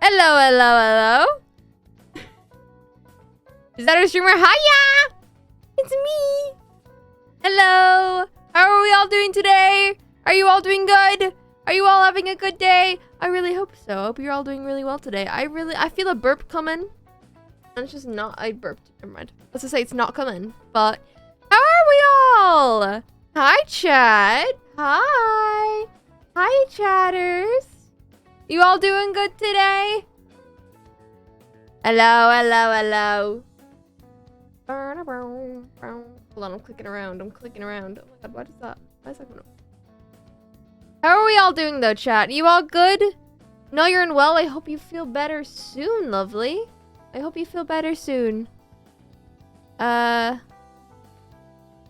Hello, hello, hello. Is that a streamer? Hiya! It's me. Hello. How are we all doing today? Are you all doing good? Are you all having a good day? I really hope so. I hope you're all doing really well today. I feel a burp coming. And it's just not, I burped. Never mind. Let's just say it's not coming. But how are we all? Hi, chat. Hi. Hi, chatters. You all doing good today? Hello, hello, hello. Hold on, I'm clicking around. I'm clicking around. Oh my god, what is that? Why is that going on? How are we all doing though, chat? You all good? No, you're in well. I hope you feel better soon, lovely. I hope you feel better soon. Today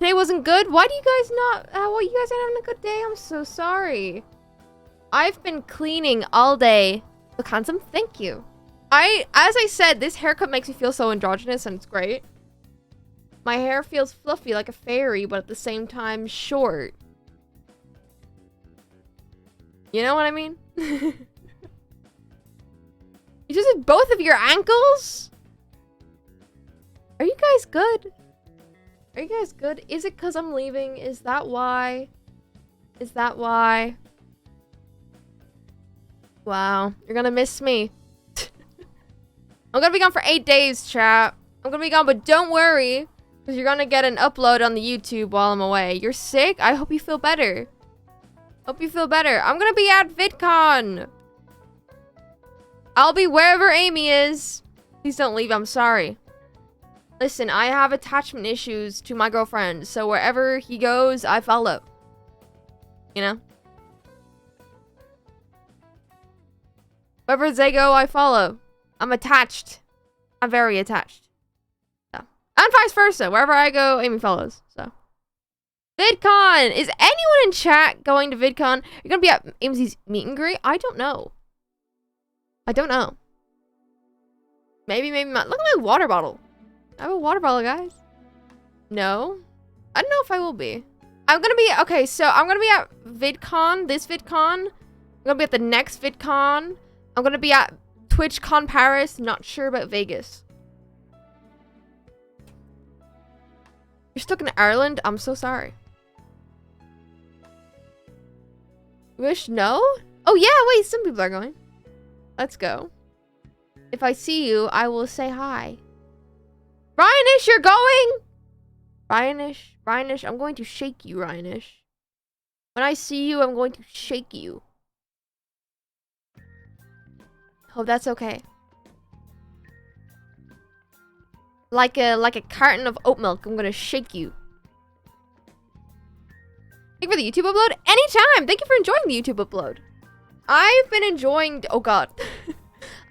wasn't good? Why do you guys not... well, you guys aren't having a good day? I'm so sorry. I've been cleaning all day. Look handsome, thank you. As I said, this haircut makes me feel so androgynous and it's great. My hair feels fluffy like a fairy, but at the same time short. You know what I mean? You just did both of your ankles? Are you guys good? Are you guys good? Is it because I'm leaving? Is that why? Is that why? Wow. You're gonna miss me. I'm gonna be gone for 8 days, chat. I'm gonna be gone, but don't worry. Because you're gonna get an upload on the YouTube while I'm away. You're sick? I hope you feel better. Hope you feel better. I'm gonna be at VidCon. I'll be wherever Amy is. Please don't leave. I'm sorry. Listen, I have attachment issues to my girlfriend. So wherever he goes, I follow. You know? Wherever they go, I follow. I'm attached. I'm very attached. So. And vice versa. Wherever I go, Amy follows. So. VidCon! Is anyone in chat going to VidCon? You're gonna be at Amy's meet and greet? I don't know. I don't know. Maybe, maybe not. Look at my water bottle. I have a water bottle, guys. No. I don't know if I will be. I'm gonna be... Okay, so I'm gonna be at VidCon. This VidCon. I'm gonna be at the next VidCon. I'm gonna be at TwitchCon Paris. Not sure about Vegas. You're stuck in Ireland? I'm so sorry. Wish no? Oh yeah, wait, some people are going. Let's go. If I see you, I will say hi. Ryanish, you're going? Ryanish, I'm going to shake you, Ryanish. When I see you, I'm going to shake you. Hope that's okay. Like a carton of oat milk, I'm gonna shake you. Thank you for the YouTube upload. Anytime! Thank you for enjoying the YouTube upload. I've been enjoying... Oh god.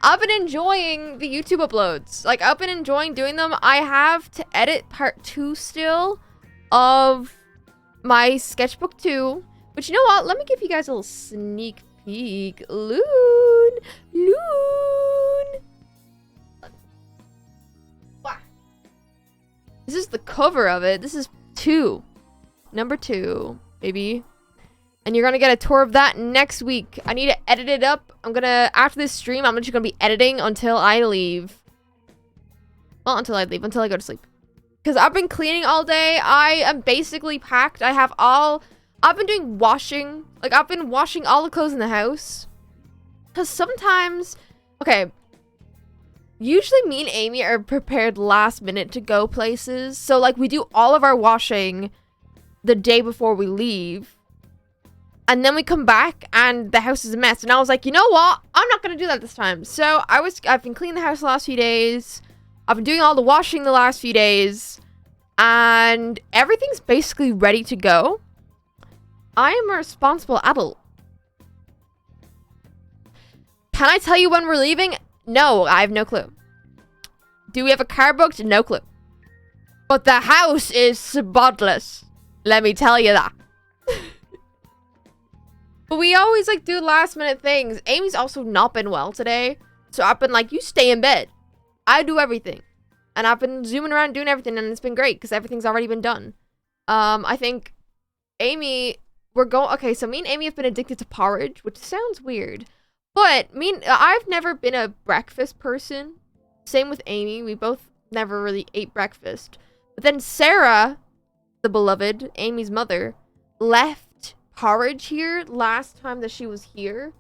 I've been enjoying the YouTube uploads. Like, I've been enjoying doing them. I have to edit part 2 still of my sketchbook 2. But you know what? Let me give you guys a little sneak peek. Loon! Wow. This is the cover of it. This is 2. Number 2, baby. And you're gonna get a tour of that next week. I need to edit it up. I'm gonna, after this stream, I'm just gonna be editing until I leave. Well, until I leave, until I go to sleep. Because I've been cleaning all day. I am basically packed. I've been doing washing. Like, I've been washing all the clothes in the house. Because sometimes, okay, usually me and Amy are prepared last minute to go places. So, like, we do all of our washing the day before we leave. And then we come back and the house is a mess. And I was like, you know what? I'm not going to do that this time. So I've been cleaning the house the last few days. I've been doing all the washing the last few days. And everything's basically ready to go. I am a responsible adult. Can I tell you when we're leaving? No, I have no clue. Do we have a car booked? No clue. But the house is spotless. Let me tell you that. But we always, like, do last-minute things. Amy's also not been well today. So I've been like, you stay in bed. I do everything. And I've been zooming around doing everything, and it's been great, because everything's already been done. I think Amy... Okay, so me and Amy have been addicted to porridge, which sounds weird. But I've never been a breakfast person. Same with Amy. We both never really ate breakfast. But then Sarah, the beloved, Amy's mother, left porridge here last time that she was here.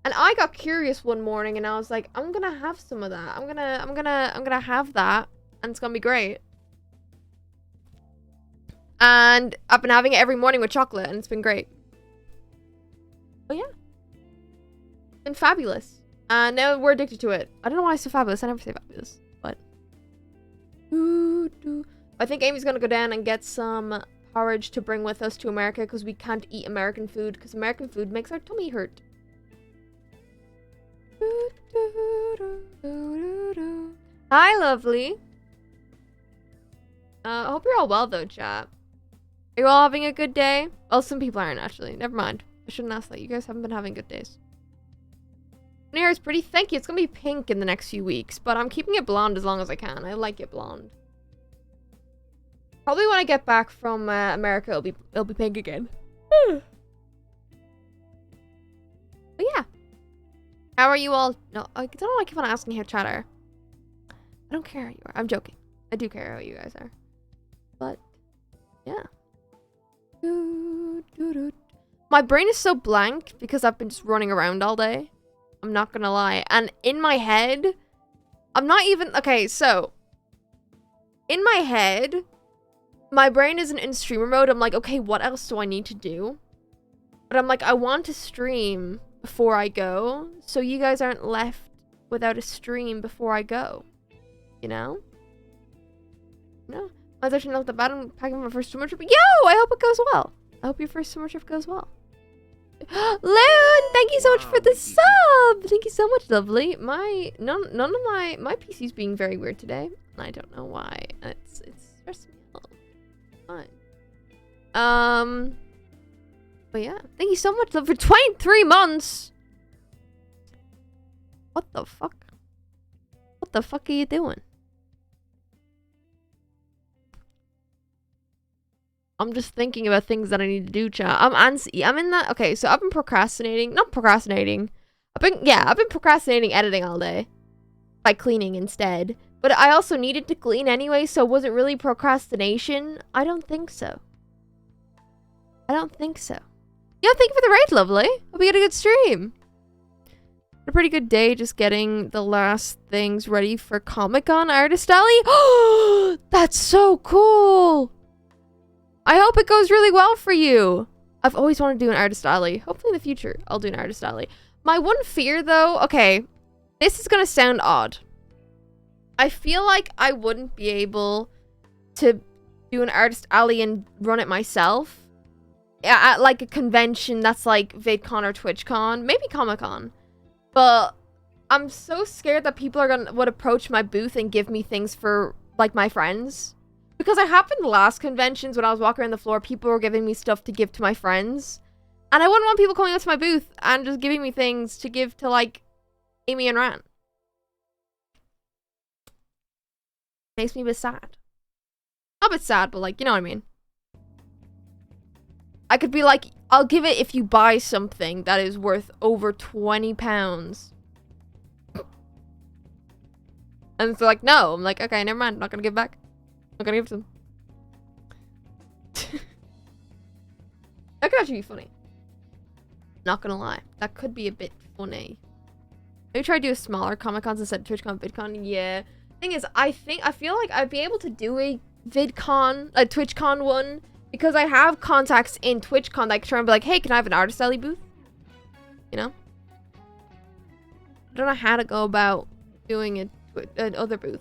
And I got curious one morning and I was like, I'm gonna have some of that. I'm gonna have that. And it's gonna be great. And I've been having it every morning with chocolate and it's been great. Oh yeah. It's been fabulous. And now we're addicted to it. I don't know why I say fabulous. I never say fabulous. But I think Amy's gonna go down and get some porridge to bring with us to America because we can't eat American food because American food makes our tummy hurt. Hi, lovely. I hope you're all well, though, chat. Are you all having a good day? Well, some people aren't, actually. Never mind. I shouldn't ask that. You guys haven't been having good days. My hair is pretty. Thank you. It's gonna be pink in the next few weeks, but I'm keeping it blonde as long as I can. I like it blonde. Probably when I get back from America, it'll be pink again. But yeah. How are you all? No, I don't know why I keep on asking how chat are. I don't care how you are. I'm joking. I do care how you guys are. But, yeah. My brain is so blank because I've been just running around all day. I'm not gonna lie. And in my head, I'm not even... Okay, so... In my head, my brain isn't in streamer mode. I'm like, okay, what else do I need to do? But I'm like, I want to stream before I go, so you guys aren't left without a stream before I go. You know? No. I was actually not that bad. I'm packing my first summer trip. Yo! I hope it goes well. I hope your first summer trip goes well. Loon! Thank you so much for the sub! Thank you so much, lovely. None of my PC's being very weird today. I don't know why. It's stressing me out. Fine. But yeah. Thank you so much, love, for 23 months! What the fuck? What the fuck are you doing? I'm just thinking about things that I need to do, chat. I'm antsy. I'm in that. Okay, so I've been procrastinating. Not procrastinating. I've been procrastinating editing all day by cleaning instead. But I also needed to clean anyway, so was it really procrastination? I don't think so. I don't think so. Yeah, thank you for the raid, lovely. Hope you had a good stream. A pretty good day just getting the last things ready for Comic-Con Artist Alley. Oh, that's so cool. I hope it goes really well for you. I've always wanted to do an Artist Alley. Hopefully in the future, I'll do an Artist Alley. My one fear, though... Okay, this is gonna sound odd. I feel like I wouldn't be able to do an Artist Alley and run it myself. At, like, a convention that's like VidCon or TwitchCon. Maybe Comic-Con. But I'm so scared that people would approach my booth and give me things for, like, my friends. Because it happened last conventions when I was walking around the floor, people were giving me stuff to give to my friends. And I wouldn't want people coming up to my booth and just giving me things to give to, like, Amy and Ran. Makes me a bit sad. Not a bit sad, but, like, you know what I mean. I could be like, I'll give it if you buy something that is worth over £20. And it's like, no. I'm like, okay, never mind. I'm not gonna give it back. I'm not gonna give it to them. That could actually be funny. Not gonna lie. That could be a bit funny. Maybe try to do a smaller Comic-Cons instead of TwitchCon, VidCon. Yeah. Thing is, I feel like I'd be able to do a VidCon, a TwitchCon one, because I have contacts in TwitchCon that I can try and be like, hey, can I have an Artist Alley booth? You know? I don't know how to go about doing an other booth.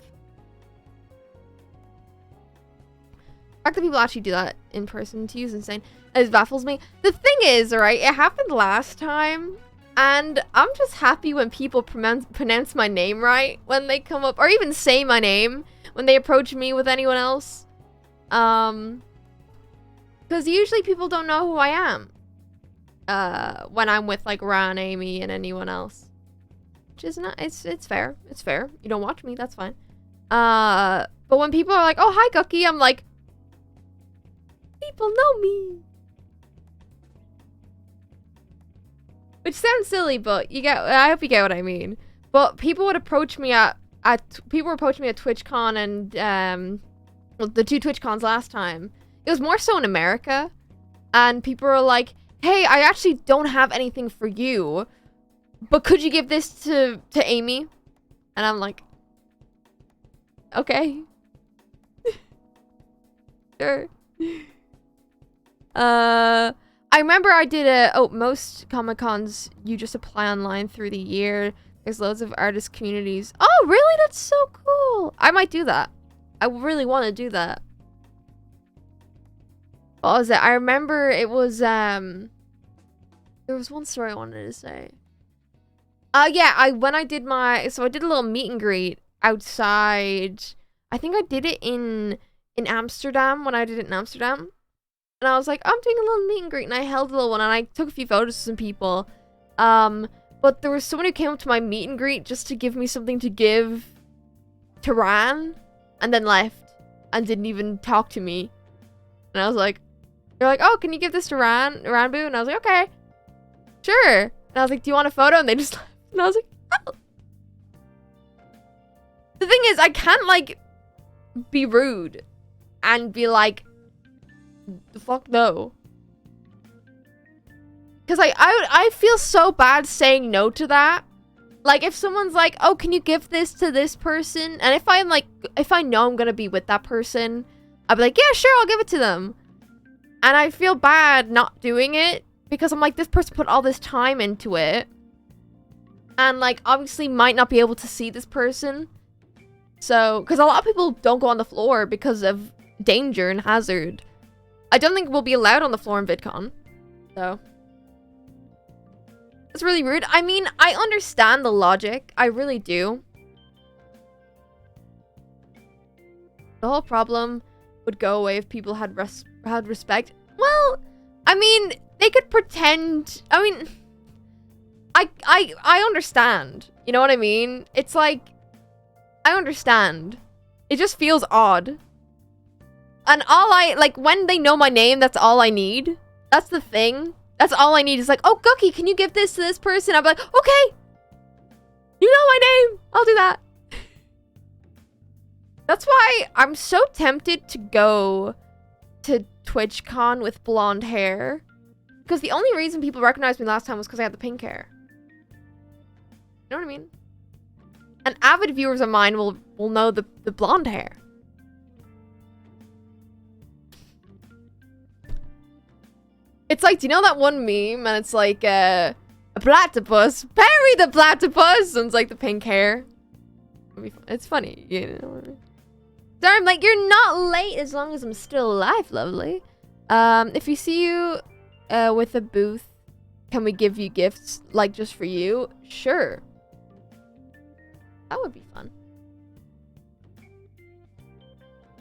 The fact that people actually do that in person to you is insane. It baffles me. The thing is, right, it happened last time, and I'm just happy when people pronounce my name right when they come up, or even say my name when they approach me with anyone else. Because usually people don't know who I am when I'm with, like, Ran, Amy, and anyone else. Which is not, it's fair. It's fair. You don't watch me, that's fine. But when people are like, oh, hi, Guqqie, I'm like, people know me. Which sounds silly, but I hope you get what I mean. But people would approach me at TwitchCon and well, the 2 TwitchCons last time. It was more so in America, and people were like, "Hey, I actually don't have anything for you, but could you give this to Amy?" And I'm like, "Okay, sure." I remember I did most Comic Cons you just apply online through the year. There's loads of artist communities. Oh, really? That's so cool. I might do that. I really want to do that. What was it? I remember it was, there was one story I wanted to say. Yeah, I did a little meet and greet outside. I think I did it in Amsterdam, when I did it in Amsterdam. And I was like, I'm doing a little meet and greet, and I held a little one, and I took a few photos of some people. But there was someone who came up to my meet and greet just to give me something to give to Ran, and then left, and didn't even talk to me. And I was like, they're like, oh, can you give this to Ranboo? And I was like, okay, sure. And I was like, do you want a photo? And they just left. And I was like, oh. The thing is, I can't, like, be rude and be like, the fuck no. Because I feel so bad saying no to that. Like, if someone's like, oh, can you give this to this person? And if I know I'm gonna be with that person, I'll be like, yeah, sure, I'll give it to them. And I feel bad not doing it because I'm like, this person put all this time into it. And, like, obviously might not be able to see this person. So, because a lot of people don't go on the floor because of danger and hazard. I don't think we'll be allowed on the floor in VidCon. So. It's really rude. I mean, I understand the logic. I really do. The whole problem would go away if people had respect. Well, I mean, they could pretend. I mean, I understand. You know what I mean? It's like, I understand. It just feels odd. And when they know my name, that's all I need. That's the thing. That's all I need is like, oh, Guqqie, can you give this to this person? I'll be like, okay. You know my name. I'll do that. That's why I'm so tempted to go to TwitchCon with blonde hair. Because the only reason people recognized me last time was because I had the pink hair. You know what I mean? And avid viewers of mine will know the blonde hair. It's like, do you know that one meme? And it's like, a platypus. Perry the platypus! And it's like the pink hair. It's funny, you know what I mean? So I'm like, you're not late as long as I'm still alive, lovely. If we see you with a booth, can we give you gifts, like, just for you? Sure. That would be fun.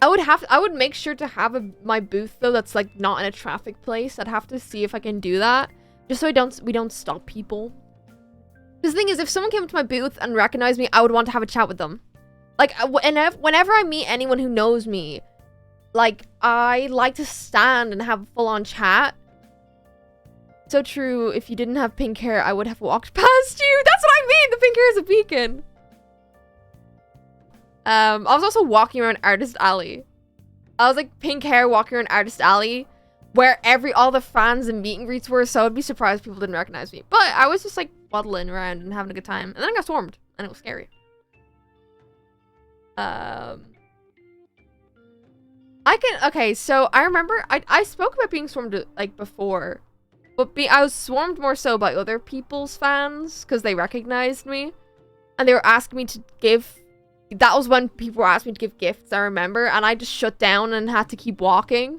I would make sure to have my booth though that's like not in a traffic place. I'd have to see if I can do that, just so we don't stop people. The thing is, if someone came up to my booth and recognized me, I would want to have a chat with them. Like, whenever I meet anyone who knows me, like, I like to stand and have a full-on chat. So true, if you didn't have pink hair, I would have walked past you. That's what I mean! The pink hair is a beacon. I was also walking around Artist Alley. I was like pink hair walking around Artist Alley, where all the fans and meet and greets were, so I'd be surprised if people didn't recognize me. But I was just like waddling around and having a good time. And then I got swarmed, and it was scary. Okay, so I remember, I spoke about being swarmed, like, before. But I was swarmed more so by other people's fans, because they recognized me. And they were asking me to give... That was when people were asking me to give gifts, I remember. And I just shut down and had to keep walking.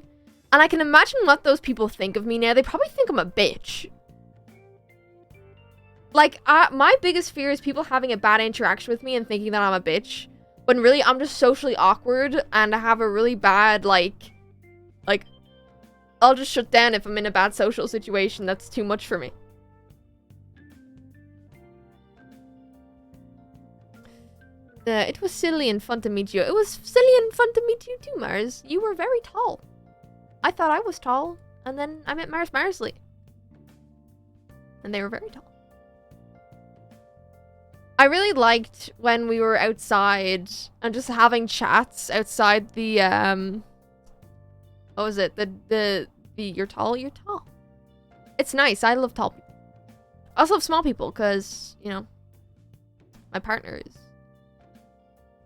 And I can imagine what those people think of me now. They probably think I'm a bitch. Like, my biggest fear is people having a bad interaction with me and thinking that I'm a bitch. When really, I'm just socially awkward and I have a really bad, like, I'll just shut down if I'm in a bad social situation that's too much for me. It was silly and fun to meet you. It was silly and fun to meet you too, Mars. You were very tall. I thought I was tall, and then I met Mars Marsley. And they were very tall. I really liked when we were outside and just having chats outside the what was it? The you're tall, you're tall. It's nice. I love tall people. I also love small people because, you know, my partner is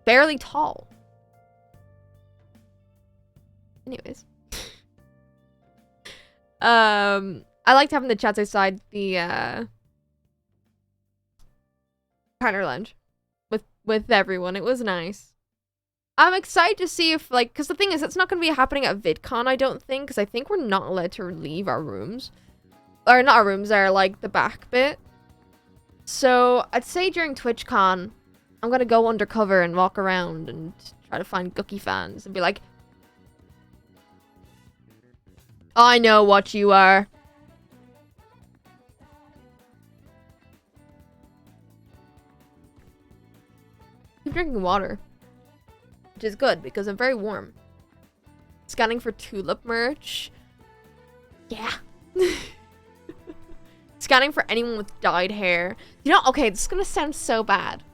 barely tall. Anyways. I liked having the chats outside the partner lounge with everyone. It was nice. I'm excited to see if, like, because the thing is, it's not going to be happening at VidCon, I don't think, because I think we're not allowed to leave our rooms. Or not our rooms, are like the back bit. So I'd say during TwitchCon, I'm going to go undercover and walk around and try to find Guqqie fans and be like, I know what you are. Keep drinking water. Which is good because I'm very warm. Scanning for tulip merch. Yeah. Scanning for anyone with dyed hair. You know, okay, this is gonna sound so bad.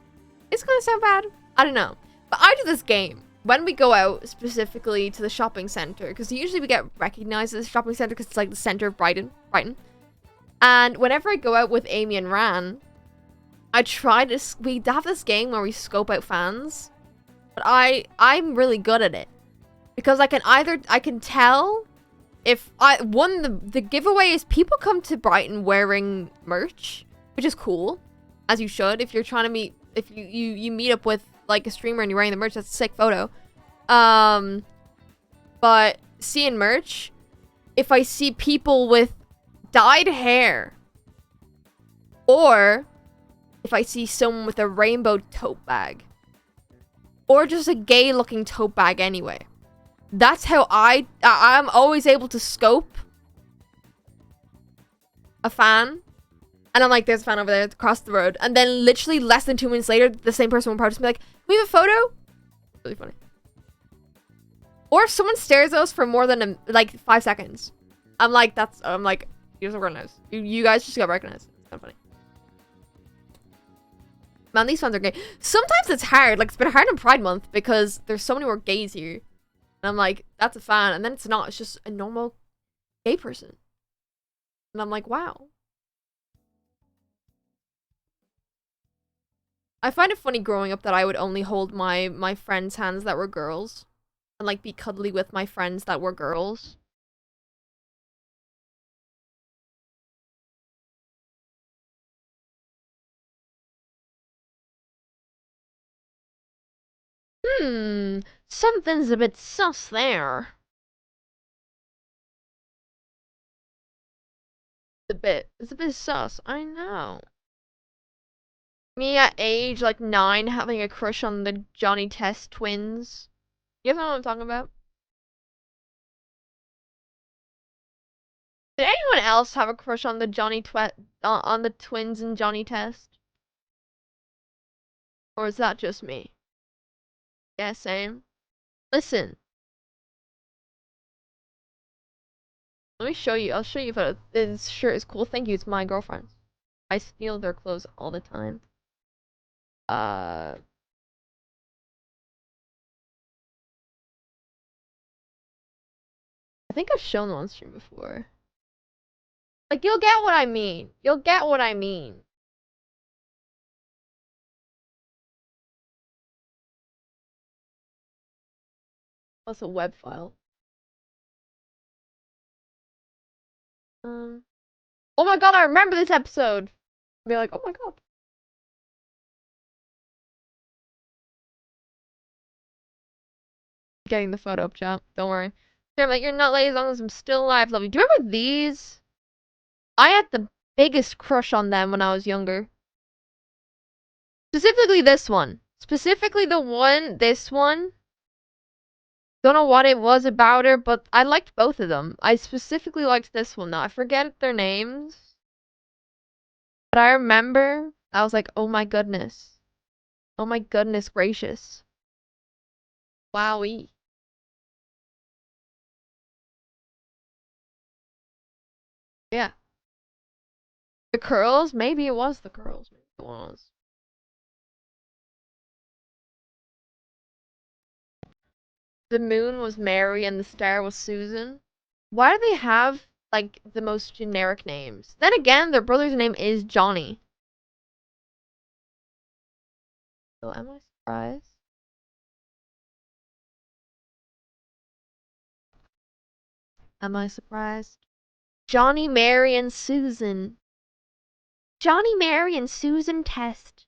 It's gonna sound bad. I don't know. But I do this game when we go out specifically to the shopping center, because usually we get recognized as the shopping center because it's like the center of Brighton. And whenever I go out with Amy and Ran, I try to, we have this game where we scope out fans, but I'm really good at it because I can tell if the giveaway is people come to Brighton wearing merch, which is cool, as you should. If you're trying to meet, if you meet up with like a streamer and you're wearing the merch, that's a sick photo. But seeing merch, if I see people with dyed hair, or if I see someone with a rainbow tote bag, or just a gay looking tote bag anyway, that's how I'm always able to scope a fan. And I'm like, there's a fan over there across the road. And then literally less than 2 minutes later, the same person will probably just be like, we have a photo? It's really funny. Or if someone stares at us for more than like 5 seconds. I'm like, you just got recognized. You guys just got recognized. It's kind of funny. Man, these fans are gay. Sometimes it's hard. Like, it's been hard in Pride Month because there's so many more gays here. And I'm like, that's a fan. And then it's not. It's just a normal gay person. And I'm like, wow. I find it funny growing up that I would only hold my friends' hands that were girls. And, like, be cuddly with my friends that were girls. Something's a bit sus there. It's a bit sus, I know. Me at age, like, 9, having a crush on the Johnny Test twins. You guys know what I'm talking about? Did anyone else have a crush on the on the twins and Johnny Test? Or is that just me? Yeah, same. Listen. Let me show you. I'll show you photo. This shirt is cool. Thank you. It's my girlfriend's. I steal their clothes all the time. I think I've shown them on stream before. Like, you'll get what I mean. You'll get what I mean. What's a web file? Oh my god, I remember this episode. Be like, oh my god. Getting the photo up, chat. Don't worry. I'm like, you're not late as long as I'm still alive. Love you. Do you remember these? I had the biggest crush on them when I was younger. Specifically this one. Specifically this one. Don't know what it was about her, but I liked both of them. I specifically liked this one. Now, I forget their names. But I remember, I was like, oh my goodness. Oh my goodness gracious. Wowee. Yeah. The curls? Maybe it was the curls. Maybe it was. the moon was Mary and the star was Susan. Why do they have, like, the most generic names? Then again, their brother's name is Johnny. So am I surprised? Am I surprised? Johnny, Mary, and Susan. Johnny, Mary, and Susan test.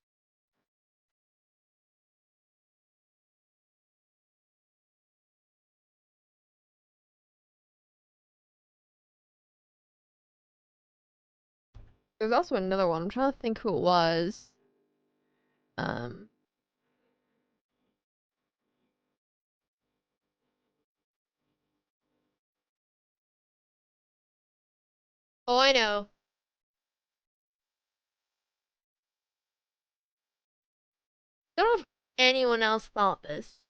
There's also another one. I'm trying to think who it was. Um. Oh, I know. I don't know if anyone else thought this.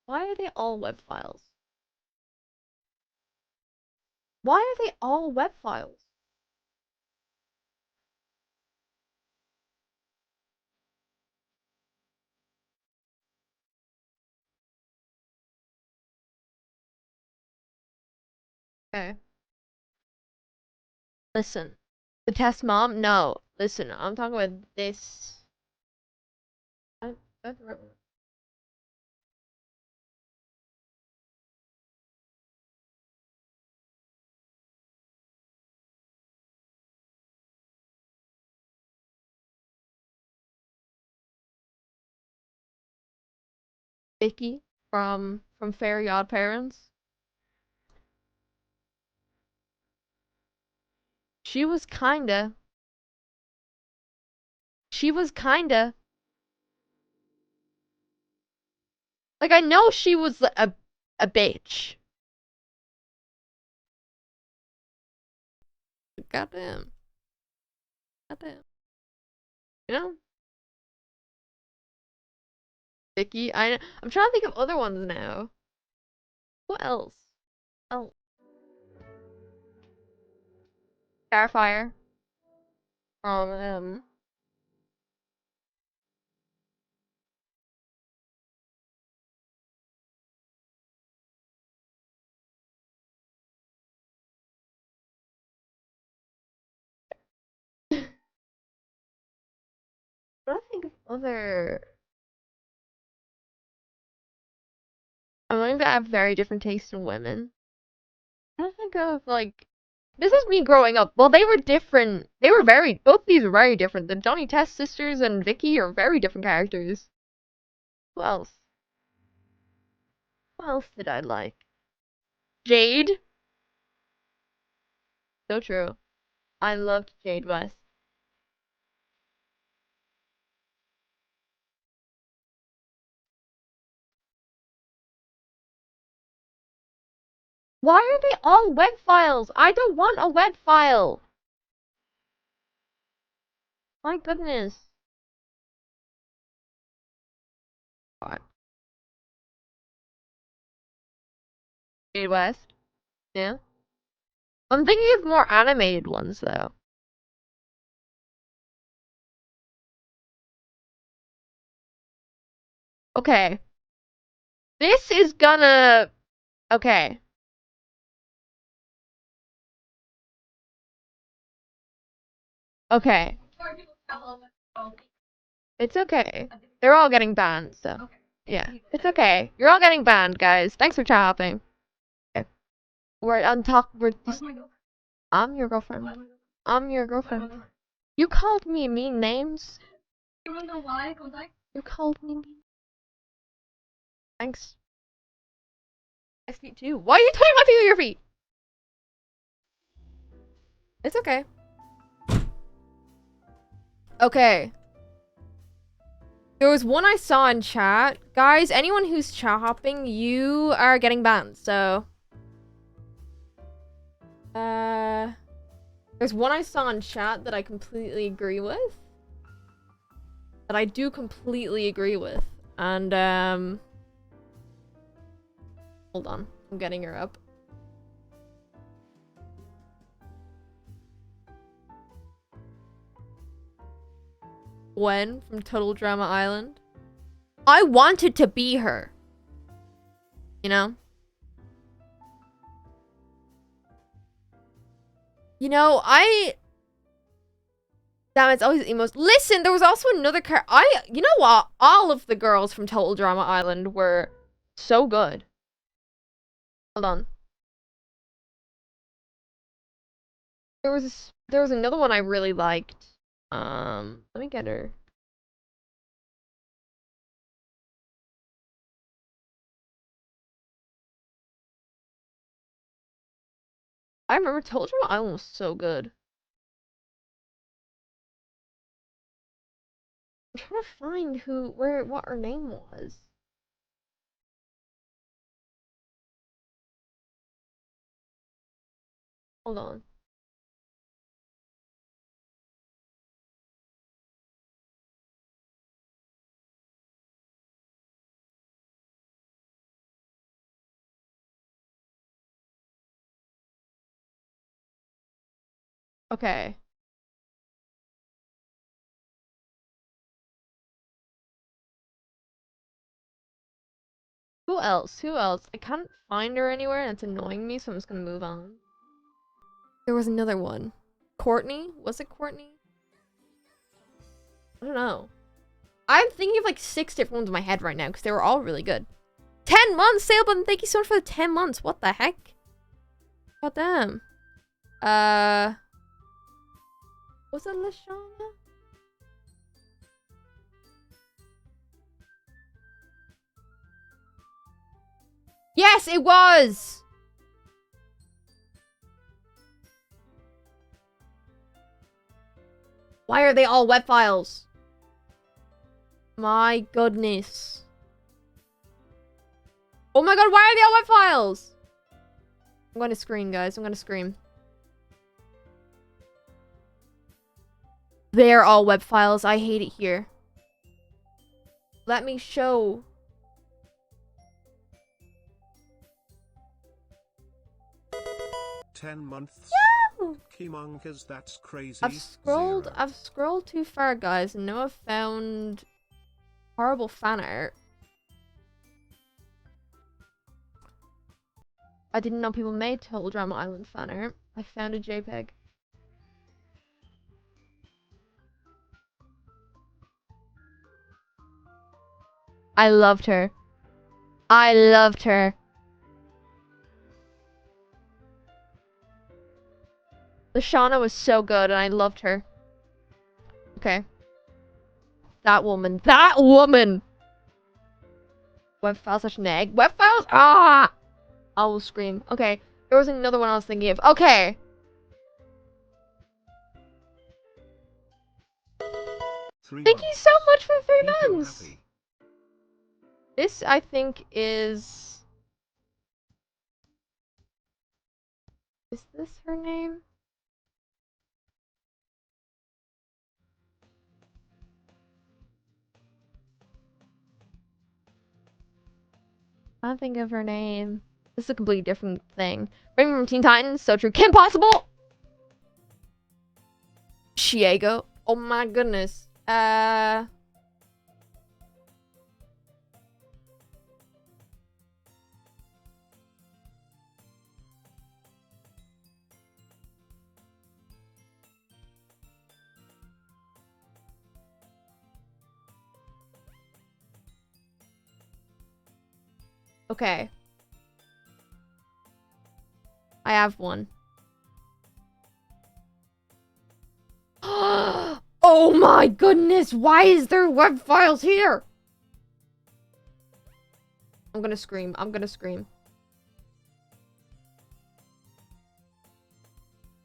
Why are they all web files? Why are they all web files? Okay. Listen. The test mom? No. Listen, I'm talking about this. That's the right one. Vicky from Fairy Odd Parents. She was kinda. She was kinda. Like, I know she was a bitch. Goddamn. Goddamn. You know? Vicky. I'm trying to think of other ones now. What else? Oh, Starfire from I'm trying to think of other. I'm going to have very different tastes in women. I don't think of like. This is me growing up. Well, they were different. They were very. Both these were very different. The Johnny Test sisters and Vicky are very different characters. Who else? Who else did I like? Jade. So true. I loved Jade West. Why are they all web files? I don't want a web file. My goodness. What? Jade West. Yeah. I'm thinking of more animated ones though. Okay. This is gonna. Okay. Okay. It's okay. They're all getting banned, so. Yeah. It's okay. You're all getting banned, guys. Thanks for chat hopping. Okay. We're on talk. We're just. I'm your girlfriend. I'm your girlfriend. You called me mean names. You called me mean. Thanks. My feet too. Why are you touching my feet with your feet? It's okay. Okay. There was one I saw in chat. Guys, anyone who's chat hopping, you are getting banned, so. There's one I saw in chat that I completely agree with. That I do completely agree with. And, hold on. I'm getting her up. Gwen from Total Drama Island. I wanted to be her. You know? You know, Damn, it's always emos. Listen, there was also another you know what? All of the girls from Total Drama Island were so good. Hold on. There was another one I really liked. Let me get her. I remember Total Drama Island was so good. I'm trying to find what her name was. Hold on. Okay. Who else? Who else? I can't find her anywhere and it's annoying me, so I'm just gonna move on. There was another one. Courtney? Was it Courtney? I don't know. I'm thinking of like 6 different ones in my head right now because they were all really good. 10 months sale button. Thank you so much for the 10 months. What the heck? God damn. Was it Lashana? Yes, it was! Why are they all web files? My goodness. Oh my god, why are they all web files? I'm going to scream, guys. I'm going to scream. They're all web files. I hate it here. Let me show. "10 months. Yeah! Kimonkas, that's crazy. I've scrolled too far, guys, and now I've found horrible fan art. I didn't know people made Total Drama Island fan art. I found a JPEG. I loved her. I loved her. Lashana was so good, and I loved her. Okay. That woman. That woman! Web files such an egg. Web files? Ah! I will scream. Okay. There was another one I was thinking of. Okay. Thank you so much for the 3 months! This, I think, is... Is this her name? I don't think of her name. This is a completely different thing. Raymond from Teen Titans, so true. Kim Possible! Shiego. Oh my goodness. Okay. I have one. Oh my goodness! Why is there web files here? I'm gonna scream. I'm gonna scream.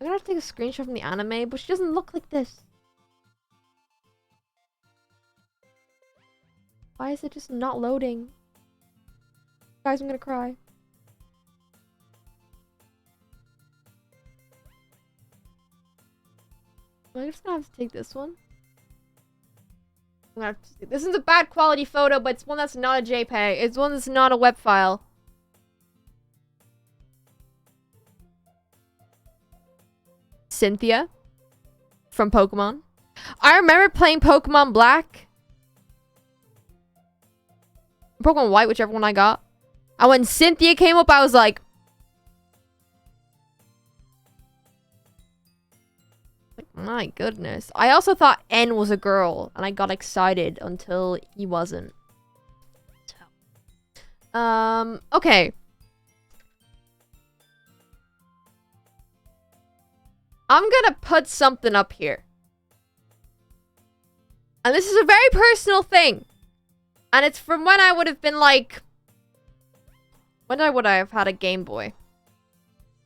I'm gonna have to take a screenshot from the anime, but she doesn't look like this. Why is it just not loading? Guys, I'm gonna cry. I'm just gonna have to take this one. I'm gonna have to this is a bad quality photo, but it's one that's not a JPEG. It's one that's not a web file. Cynthia from Pokemon. I remember playing Pokemon Black. Pokemon White, whichever one I got. And when Cynthia came up, I was like... My goodness. I also thought N was a girl, and I got excited until he wasn't. So. Okay. I'm gonna put something up here. And this is a very personal thing. And it's from when I would have been like... When would I have had a Game Boy?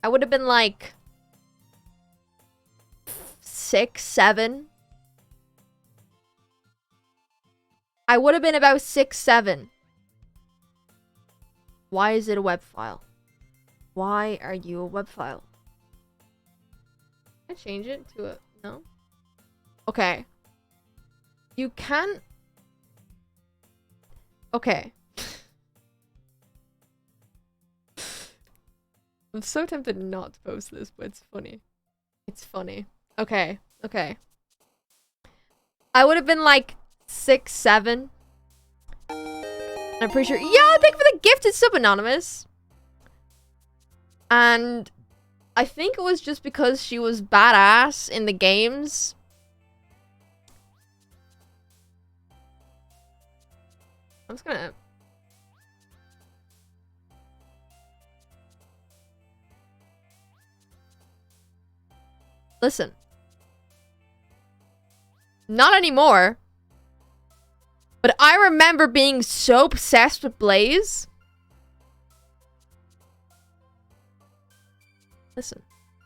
I would have been like... 6, 7. I would have been about 6, 7. Why is it a web file? Why are you a web file? Can I change it to a... No? Okay. You can... Okay. I'm so tempted not to post this, but it's funny. It's funny. Okay. Okay. I would have been like 6, 7. I'm pretty sure... Yeah, thank you for the gift. It's sub-anonymous. And I think it was just because she was badass in the games. I'm just gonna... Listen. Not anymore. But I remember being so obsessed with Blaze. Listen.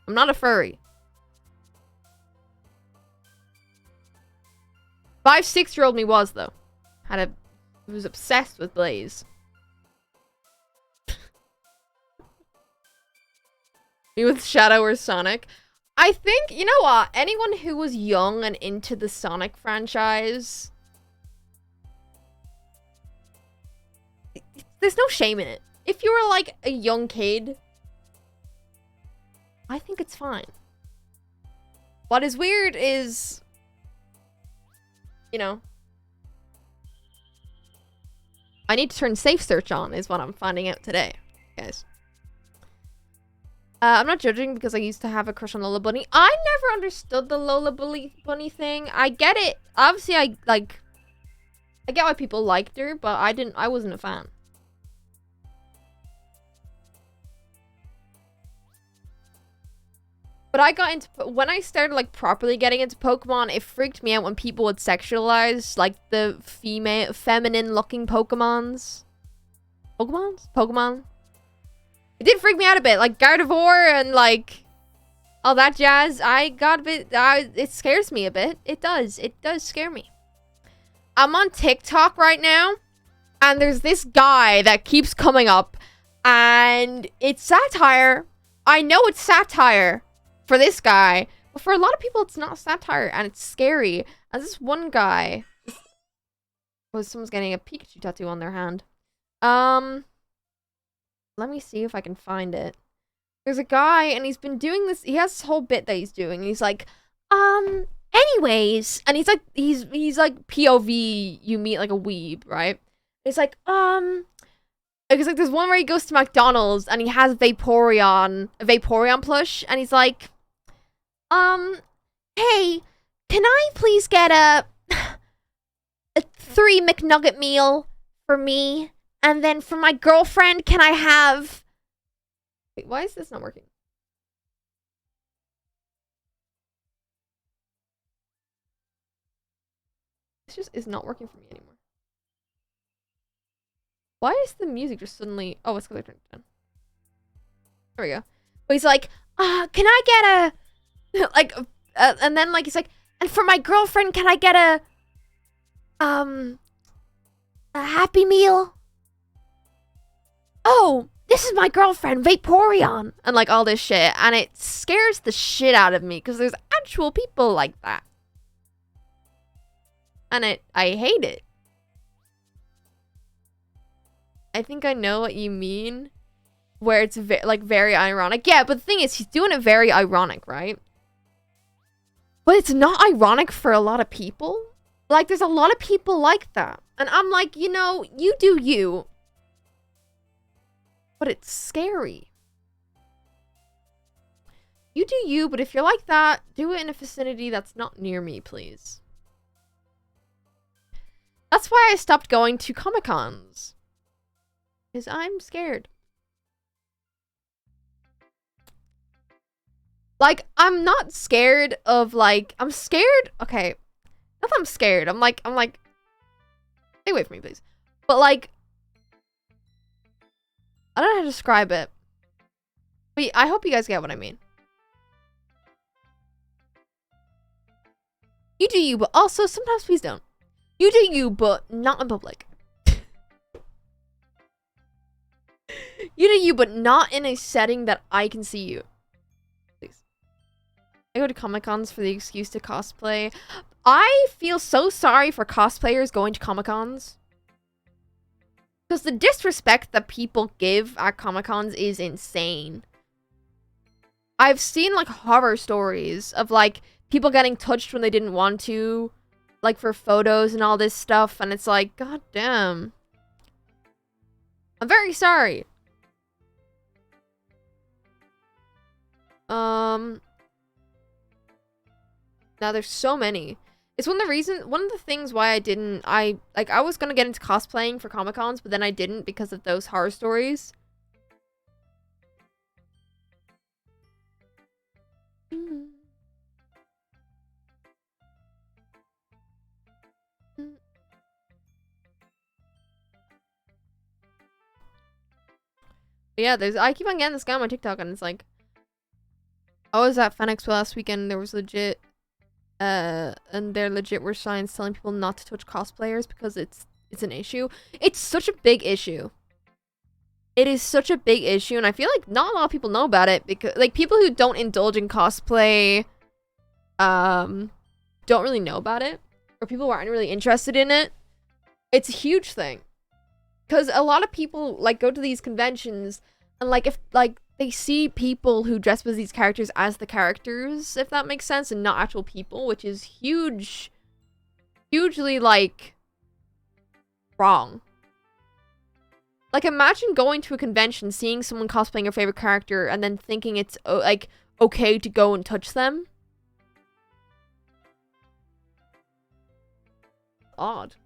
I'm not a furry. 5, 6-year-old me was, though. Was obsessed with Blaze. Me with Shadow or Sonic. I think, you know what? Anyone who was young and into the Sonic franchise... There's no shame in it. If you were, like, a young kid... I think it's fine. What is weird is... You know... I need to turn safe search on, is what I'm finding out today, guys. I'm not judging because I used to have a crush on Lola Bunny. I never understood the Lola Bunny thing. I get it. Obviously, I get why people liked her, but I wasn't a fan. But I got into... When I started, like, properly getting into Pokemon, it freaked me out when people would sexualize, like, the feminine-looking Pokemons. Pokemon? It did freak me out a bit. Like, Gardevoir and, like, all that jazz. I got a bit... it scares me a bit. It does. It does scare me. I'm on TikTok right now, and there's this guy that keeps coming up, and it's satire. I know it's satire for this guy, but for a lot of people it's not satire, and it's scary. And this one guy... Oh, someone's getting a Pikachu tattoo on their hand. Let me see if I can find it. There's a guy, and he's been doing this... He has this whole bit that he's doing, and he's like, anyways... And he's like POV, you meet like a weeb, right? It's like, because like there's one where he goes to McDonald's, and he has a Vaporeon plush, and he's like, hey, can I please get a 3 McNugget meal for me? And then for my girlfriend, can I have... Wait, why is this not working? This just is not working for me anymore. Why is the music just suddenly... Oh, it's because I turned it down. There we go. But he's like, can I get a... like, and then like, he's like, and for my girlfriend, can I get a Happy Meal? Oh, this is my girlfriend, Vaporeon. And like all this shit. And it scares the shit out of me because there's actual people like that. And I hate it. I think I know what you mean. Where it's like very ironic. Yeah, but the thing is, he's doing it very ironic, right? But it's not ironic for a lot of people. Like, there's a lot of people like that. And I'm like, you know, you do you. But it's scary. You do you, but if you're like that, do it in a vicinity that's not near me, please. That's why I stopped going to Comic-Cons. Because I'm scared. Like, I'm not scared of, like, I'm scared. Okay. Not that I'm scared. I'm like, stay away from me, please. But, like, I don't know how to describe it. But I hope you guys get what I mean. You do you, but also sometimes please don't. You do you, but not in public. You do you, but not in a setting that I can see you. Please. I go to Comic-Cons for the excuse to cosplay. I feel so sorry for cosplayers going to Comic-Cons. Because the disrespect that people give at Comic-Cons is insane. I've seen, like, horror stories of, like, people getting touched when they didn't want to. Like, for photos and all this stuff. And it's like, god damn. I'm very sorry. Now there's so many. It's one of the things why I was gonna get into cosplaying for Comic-Cons, but then I didn't because of those horror stories. But yeah, I keep on getting this guy on my TikTok and it's like, I was at Fan Expo last weekend, there was legit and there legit were signs telling people not to touch cosplayers because it's an issue. It's such a big issue. It is such a big issue, and I feel like not a lot of people know about it because, like, people who don't indulge in cosplay, don't really know about it, or people who aren't really interested in it. It's a huge thing, because a lot of people, like, go to these conventions, and, like, if, like, they see people who dress as these characters as the characters, if that makes sense, and not actual people, which is hugely, like, wrong. Like, imagine going to a convention, seeing someone cosplaying your favorite character, and then thinking it's, like, okay to go and touch them. Odd.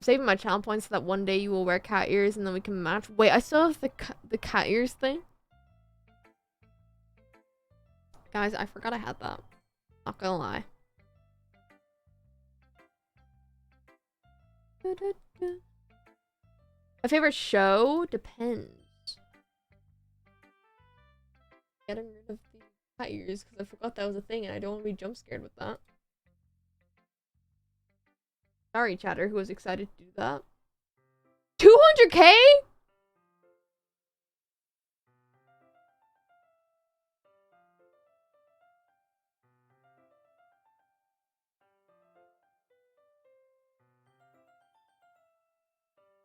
Saving my channel points so that one day you will wear cat ears and then we can match. Wait, I still have the cat ears thing. Guys, I forgot I had that. Not gonna lie. My favorite show depends. Getting rid of the cat ears because I forgot that was a thing and I don't want to be jump scared with that. Sorry, chatter, who was excited to do that. 200K?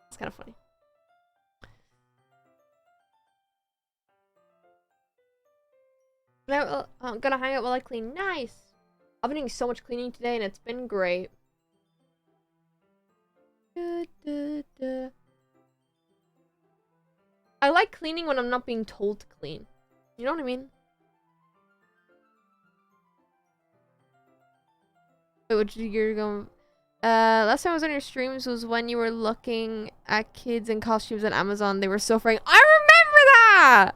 It's kind of funny. I'm gonna hang out while I clean. Nice! I've been doing so much cleaning today and it's been great. I like cleaning when I'm not being told to clean. You know what I mean? Wait, what you're going? Last time I was on your streams was when you were looking at kids in costumes on Amazon. They were so frightening. I remember that!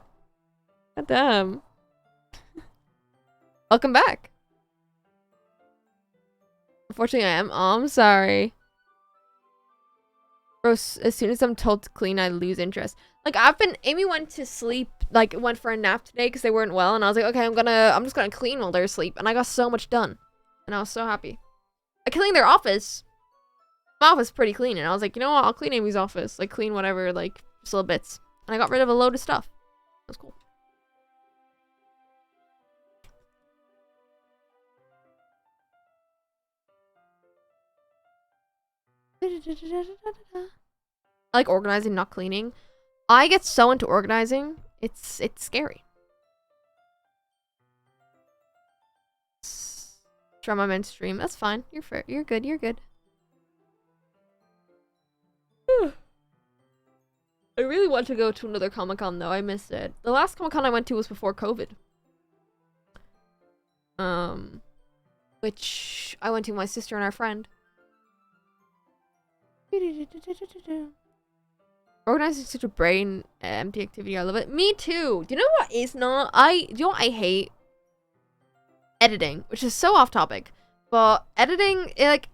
God damn. Welcome back. Unfortunately, I am. Oh, I'm sorry. Bro, as soon as I'm told to clean, I lose interest. Like, Amy went to sleep, like, went for a nap today because they weren't well, and I was like, okay, I'm just gonna clean while they're asleep, and I got so much done. And I was so happy. I cleaned their office. My office is pretty clean, and I was like, you know what, I'll clean Amy's office. Like, clean whatever, like, just little bits. And I got rid of a load of stuff. That was cool. I like organizing, not cleaning. I get so into organizing. It's scary. Try my main stream. That's fine. You're fair. You're good. You're good. I really want to go to another Comic-Con though. I missed it. The last Comic-Con I went to was before COVID. Which I went to with my sister and our friend. Organizing such a brain empty activity. I love it. Me too. Do you know what is not? Do you know what I hate? Editing, which is so off topic. But editing, it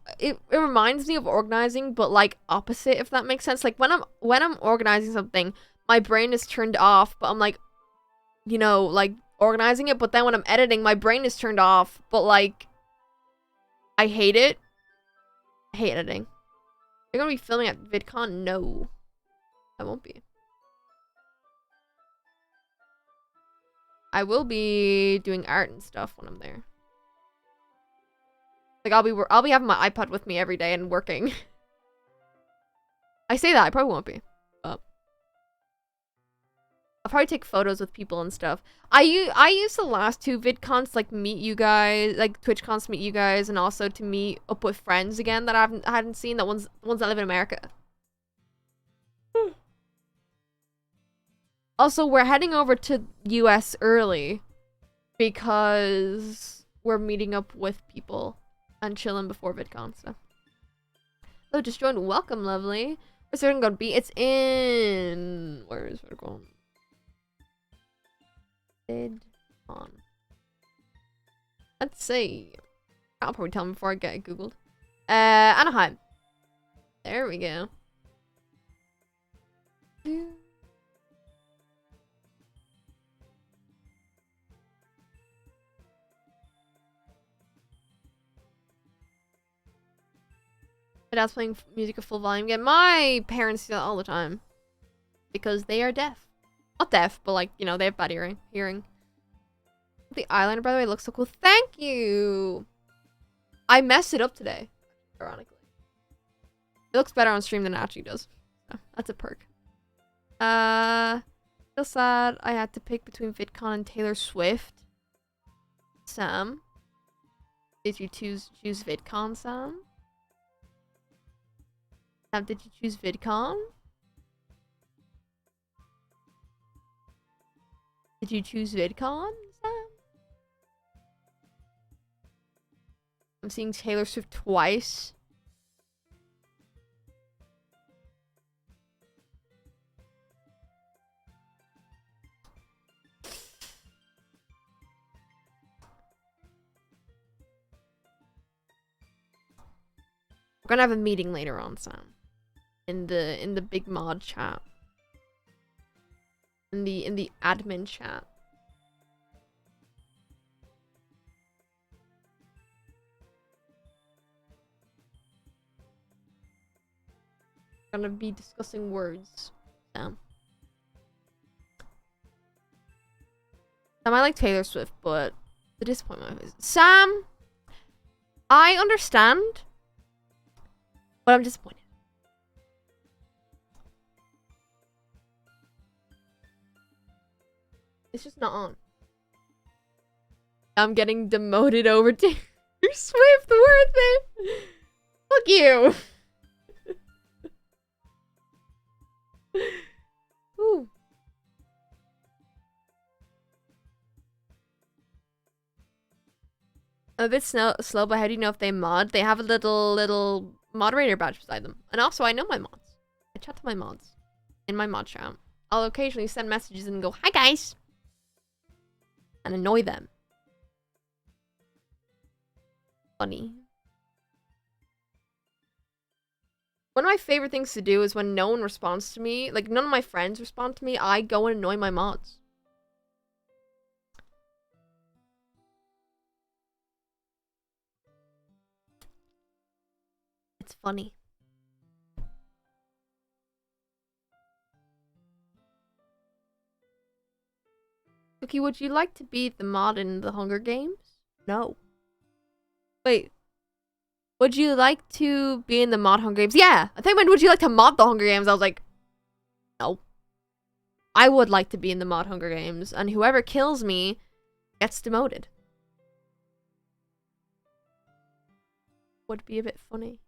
reminds me of organizing, but like opposite, if that makes sense. Like when I'm organizing something, my brain is turned off, but I'm like, you know, like organizing it. But then when I'm editing, my brain is turned off, but like, I hate it. I hate editing. You're gonna be filming at VidCon? No, I won't be. I will be doing art and stuff when I'm there. Like I'll be having my iPad with me every day and working. I say that, I probably won't be. But I'll probably take photos with people and stuff. I used the last 2 VidCons to like meet you guys, like TwitchCons to meet you guys, and also to meet up with friends again that I hadn't seen, the ones that live in America. Also, we're heading over to US early because we're meeting up with people and chilling before VidCon, so. Oh, just joined. Welcome, lovely. Where's it gonna be? It's in... Where is it going? VidCon. Let's see. I'll probably tell them before I get it googled. Anaheim. There we go. My dad's playing music at full volume again. My parents do that all the time. Because they are deaf. Not deaf, but like, you know, they have bad hearing. The eyeliner, by the way, looks so cool. Thank you! I messed it up today. Ironically. It looks better on stream than it actually does. So, that's a perk. Feel sad I had to pick between VidCon and Taylor Swift. Sam? Did you choose VidCon, Sam? Sam, did you choose VidCon? Did you choose VidCon, Sam? I'm seeing Taylor Swift twice. We're gonna have a meeting later on, Sam. In the big mod chat. In the admin chat. We're gonna be discussing words, Sam. Sam, I like Taylor Swift, but the disappointment is Sam. I understand, but I'm disappointed. It's just not on. I'm getting demoted over to Swift. Worth it. Fuck you. Ooh. A bit slow, but how do you know if they mod? They have a little moderator badge beside them. And also, I know my mods. I chat to my mods in my mod chat. I'll occasionally send messages and go, "Hi guys," and annoy them. Funny. One of my favorite things to do is when no one responds to me, like none of my friends respond to me, I go and annoy my mods. It's funny. Guqqie, would you like to be the mod in the Hunger Games? No. Wait. Would you like to be in the mod Hunger Games? Yeah! I think when would you like to mod the Hunger Games? I was like, no. I would like to be in the mod Hunger Games, and whoever kills me gets demoted. would be a bit funny.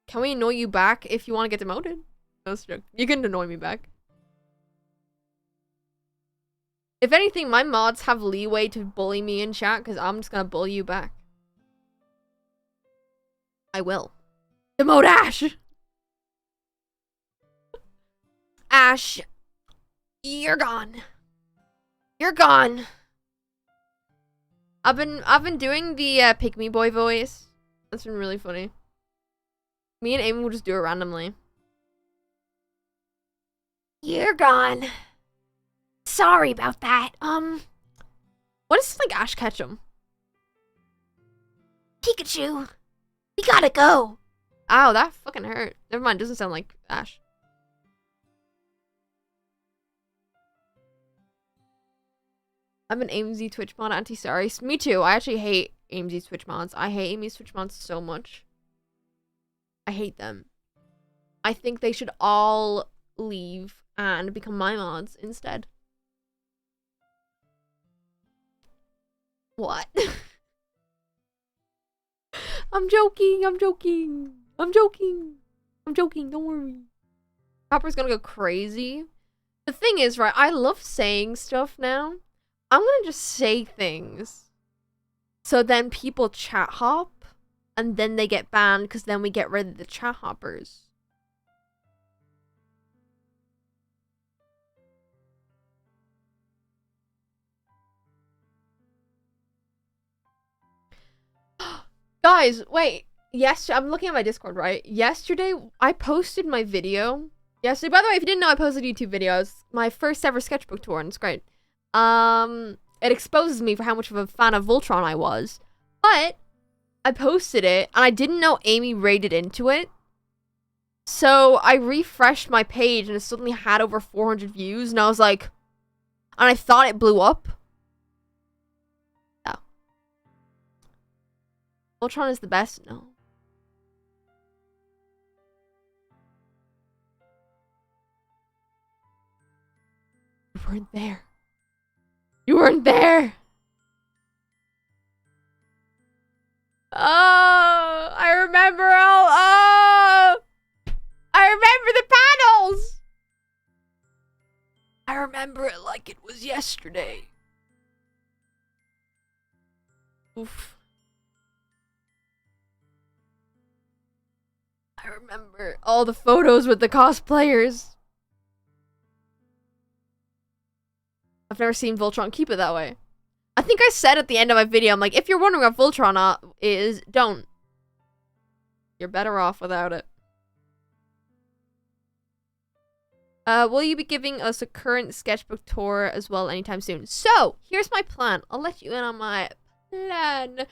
Can we annoy you back if you want to get demoted? No, it's a joke. You can annoy me back. If anything, my mods have leeway to bully me in chat because I'm just gonna bully you back. I will. Demote Ash! Ash, you're gone. You're gone. I've been doing the Pick Me Boy voice. That's been really funny. Me and Amy will just do it randomly. You're gone. Sorry about that. What is like Ash Ketchum? Pikachu, we gotta go. Ow, that fucking hurt. Never mind, doesn't sound like Ash. I'm an AMZ Twitch mod anti-sorry. Me too. I actually hate AMZ Twitch mods. I hate AMZ Twitch mods so much. I hate them. I think they should all leave and become my mods instead. What? I'm joking. I'm joking. I'm joking. I'm joking. Don't worry. Copper's gonna go crazy. The thing is, right, I love saying stuff now. I'm gonna just say things. So then people chat hop. And then they get banned because then we get rid of the chat hoppers. Guys, wait. Yes, I'm looking at my Discord, right? Yesterday, I posted my video. Yesterday, by the way, if you didn't know, I posted YouTube videos. My first ever sketchbook tour, and it's great. It exposes me for how much of a fan of Voltron I was. But I posted it, and I didn't know Amy rated into it. So I refreshed my page, and it suddenly had over 400 views, and I was like... And I thought it blew up. Oh. Voltron is the best? No. You weren't there. You weren't there! Oh, I remember all. Oh, I remember the panels. I remember it like it was yesterday. Oof. I remember all the photos with the cosplayers. I've never seen Voltron keep it that way. I think I said at the end of my video, I'm like, if you're wondering what Voltron is, don't. You're better off without it. Will you be giving us a current sketchbook tour as well anytime soon? So, here's my plan. I'll let you in on my plan.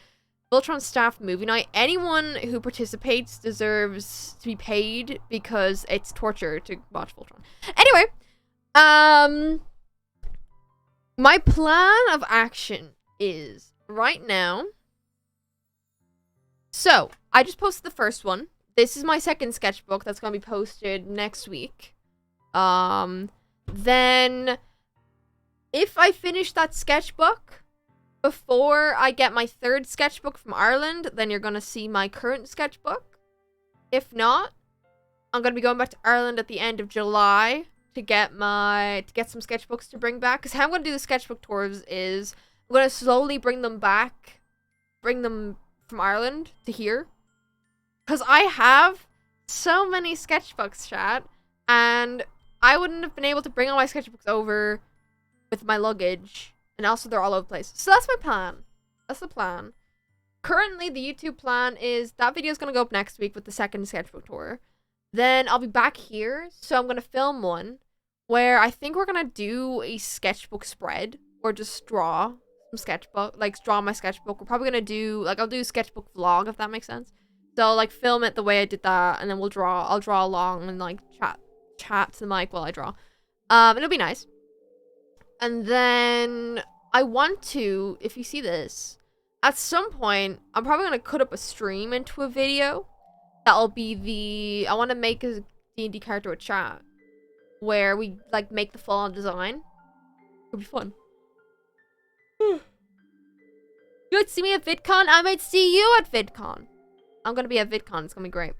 Voltron staff movie night. Anyone who participates deserves to be paid because it's torture to watch Voltron. Anyway, my plan of action is right now. So, I just posted the first one. This is my second sketchbook that's going to be posted next week. Then if I finish that sketchbook before I get my third sketchbook from Ireland, then you're going to see my current sketchbook. If not, I'm going to be going back to Ireland at the end of July to get some sketchbooks to bring back. Because how I'm going to do the sketchbook tours is I'm going to slowly bring them from Ireland to here. Because I have so many sketchbooks, chat, and I wouldn't have been able to bring all my sketchbooks over with my luggage. And also they're all over the place. So that's my plan. That's the plan. Currently, the YouTube plan is that video is going to go up next week with the second sketchbook tour. Then I'll be back here. So I'm going to film one where I think we're going to do a sketchbook spread or just draw some sketchbook, like draw my sketchbook. We're probably going to do, like, I'll do a sketchbook vlog if that makes sense. So like film it the way I did that, and then I'll draw along and like chat to the mic while I draw. It'll be nice. And then I want to, if you see this, at some point, I'm probably going to cut up a stream into a video. That'll be I want to make a D&D character with chat. Where we, like, make the full-on design. It'll be fun. You might see me at VidCon. I might see you at VidCon. I'm gonna be at VidCon. It's gonna be great.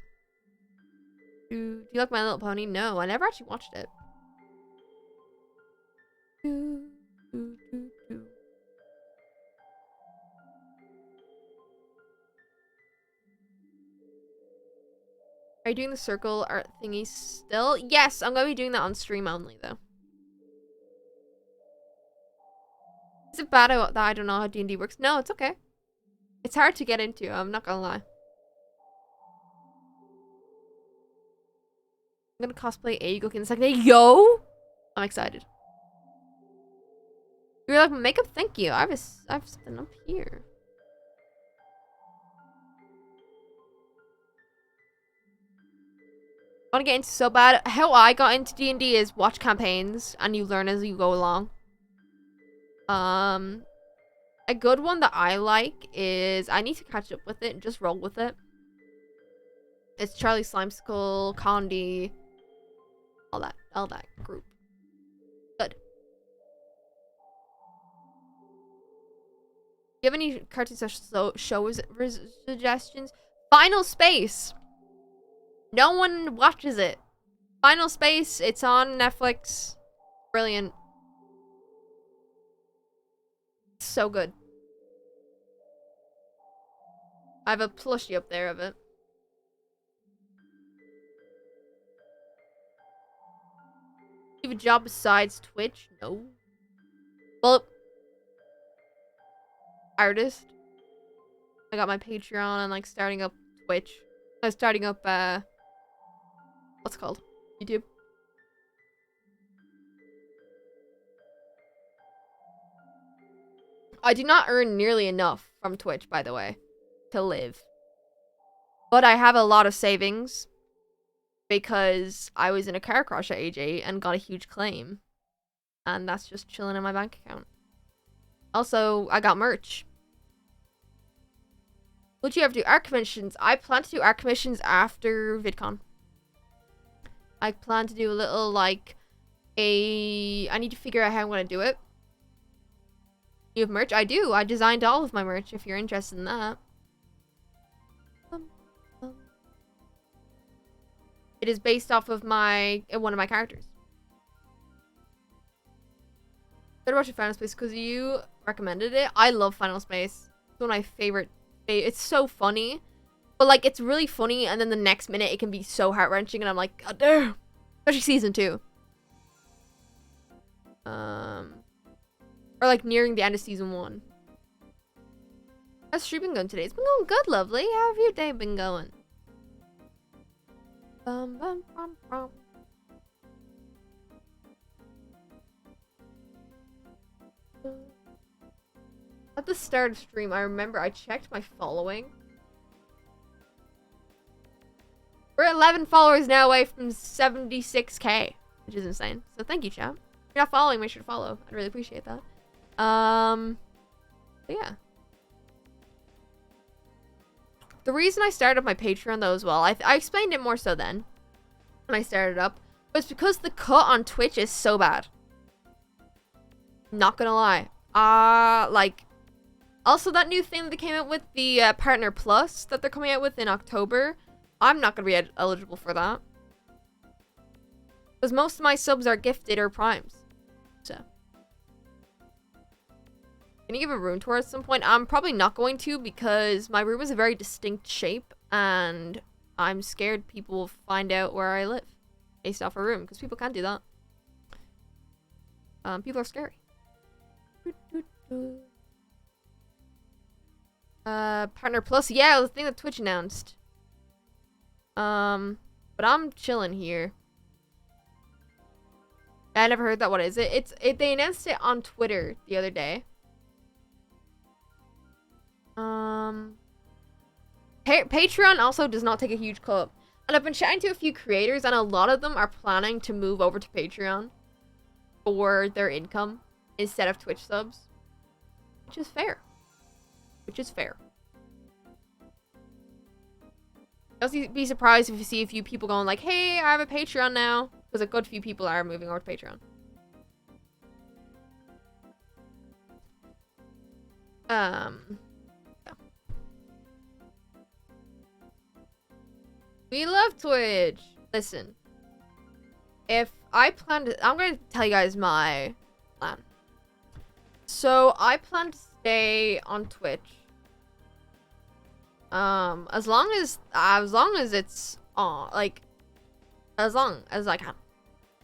Do you like My Little Pony? No, I never actually watched it. Are you doing the circle art thingy still? Yes, I'm gonna be doing that on stream only though. Is it bad that I don't know how D&D works? No, it's okay. It's hard to get into, I'm not gonna lie. I'm gonna cosplay a Guqqie in the second day. Yo! I'm excited. You're like, makeup? Thank you. I have something up here. I want to get into so bad. How I got into D&D is watch campaigns and you learn as you go along. A good one that I like is I need to catch up with it and just roll with it. It's Charlie Slimesicle, Condi, all that group. Good. Do you have any cartoon shows suggestions? Final Space. No one watches it. Final Space. It's on Netflix. Brilliant. So good. I have a plushie up there of it. Do you have a job besides Twitch? No. Well, artist. I got my Patreon and like starting up Twitch. I was starting up what's it called? YouTube. I do not earn nearly enough from Twitch, by the way, to live. But I have a lot of savings because I was in a car crash at age 8 and got a huge claim. And that's just chilling in my bank account. Also, I got merch. Would you ever do art commissions? I plan to do art commissions after VidCon. I plan to do a little, like, I need to figure out how I'm going to do it. You have merch? I do. I designed all of my merch, if you're interested in that. It is based off of one of my characters. Better watch Final Space because you recommended it. I love Final Space. It's one of my favorite. It's so funny. But, like, it's really funny, and then the next minute it can be so heart-wrenching, and I'm like, God damn. Especially season 2. Or, like, nearing the end of season 1. How's stream been going today? It's been going good, lovely. How have your day been going? Bum, bum, bum, bum. At the start of stream, I remember I checked my following. We're 11 followers now away from 76k, which is insane. So thank you, chat. If you're not following, make sure to follow. I'd really appreciate that. But yeah. The reason I started my Patreon though as well, I explained it more so then when I started up, but it's because the cut on Twitch is so bad. Not gonna lie. Like, also that new thing that they came out with, the Partner Plus that they're coming out with in October, I'm not gonna be eligible for that. Because most of my subs are gifted or primes. So. Can you give a room tour at some point? I'm probably not going to because my room is a very distinct shape and I'm scared people will find out where I live based off a room because people can't do that. People are scary. Partner Plus, yeah, the thing that Twitch announced. But I'm chilling here. I never heard that. What is it? They announced it on Twitter the other day. Patreon also does not take a huge cut. And I've been chatting to a few creators and a lot of them are planning to move over to Patreon for their income instead of Twitch subs. Which is fair. Which is fair. I'll be surprised if you see a few people going like, hey, I have a Patreon now. Because a good few people are moving over to Patreon. Yeah. We love Twitch. Listen. If I plan to... I'm going to tell you guys my plan. So, I plan to stay on Twitch. As long as it's on, like, as long as I can.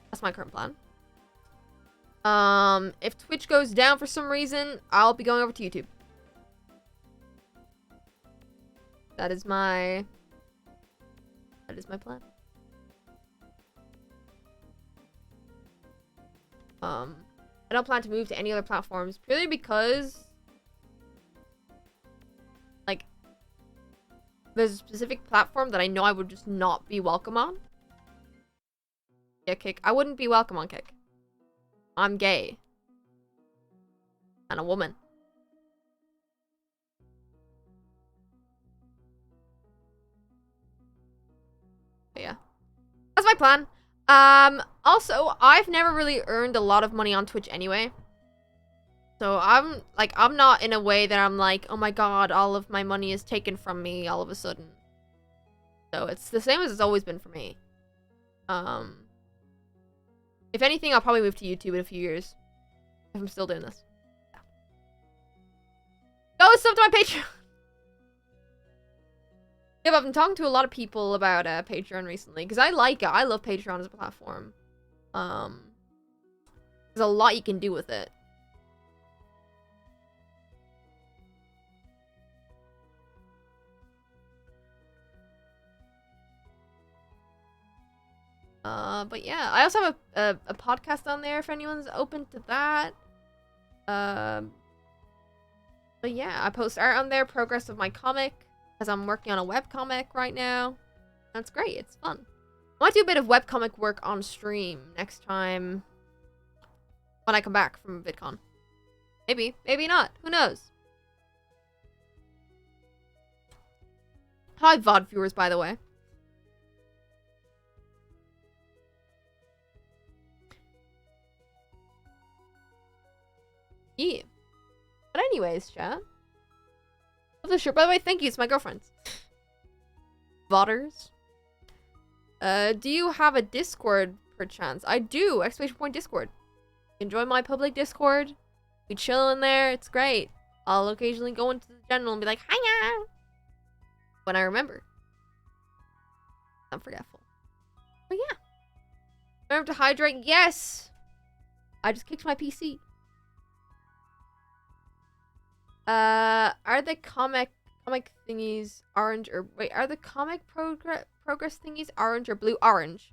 That's my current plan. If Twitch goes down for some reason, I'll be going over to YouTube. That is my plan. I don't plan to move to any other platforms purely because, like, there's a specific platform that I know I would just not be welcome on. Yeah, Kick. I wouldn't be welcome on Kick. I'm gay. And a woman. But yeah. That's my plan. Also, I've never really earned a lot of money on Twitch anyway. So I'm not in a way that I'm like, oh my god, all of my money is taken from me all of a sudden. So it's the same as it's always been for me. If anything, I'll probably move to YouTube in a few years. If I'm still doing this. Yeah. Go sub to my Patreon! Yeah, but I've been talking to a lot of people about Patreon recently. Because I like it. I love Patreon as a platform. There's a lot you can do with it. But yeah, I also have a podcast on there if anyone's open to that. But yeah, I post art on there, progress of my comic, because I'm working on a webcomic right now. That's great, it's fun. I might do a bit of webcomic work on stream next time when I come back from VidCon. Maybe, maybe not, who knows? Hi, VOD viewers, by the way. Yeah. But anyways, chat. Love the shirt. By the way, thank you. It's my girlfriend's. Vodders. Do you have a Discord, perchance? I do! Exclamation point Discord. Enjoy my public Discord. We chill in there. It's great. I'll occasionally go into the general and be like, hiya! When I remember. I'm forgetful. But yeah. Remember to hydrate? Yes! I just kicked my PC. Are the comic thingies orange or wait, are the comic progress thingies orange or blue? Orange.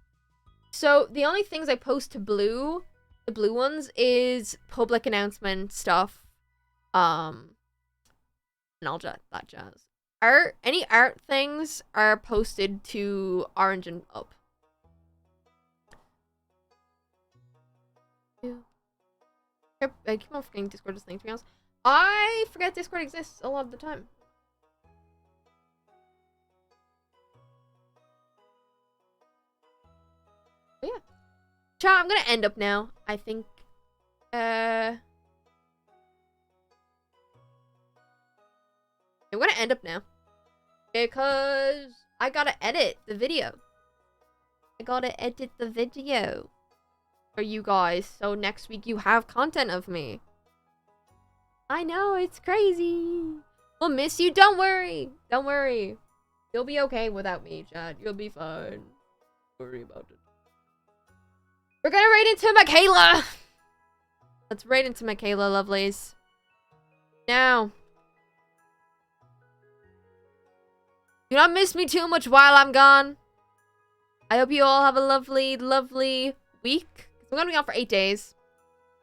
So the only things I post to blue, the blue ones, is public announcement stuff. And all that jazz. Any art things are posted to orange and up. I keep on forgetting Discord is thing, to be honest. I forget Discord exists a lot of the time. But yeah. Chat, I'm gonna end up now, I think. I'm gonna end up now. Because I gotta edit the video. I gotta edit the video for you guys, so next week you have content of me. I know, it's crazy. We'll miss you, don't worry. Don't worry. You'll be okay without me, Chad. You'll be fine. Don't worry about it. We're gonna raid into Michaela! Let's raid into Michaela, lovelies. Now. Do not miss me too much while I'm gone. I hope you all have a lovely, lovely week. I'm gonna be gone for 8 days.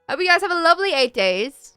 I hope you guys have a lovely 8 days.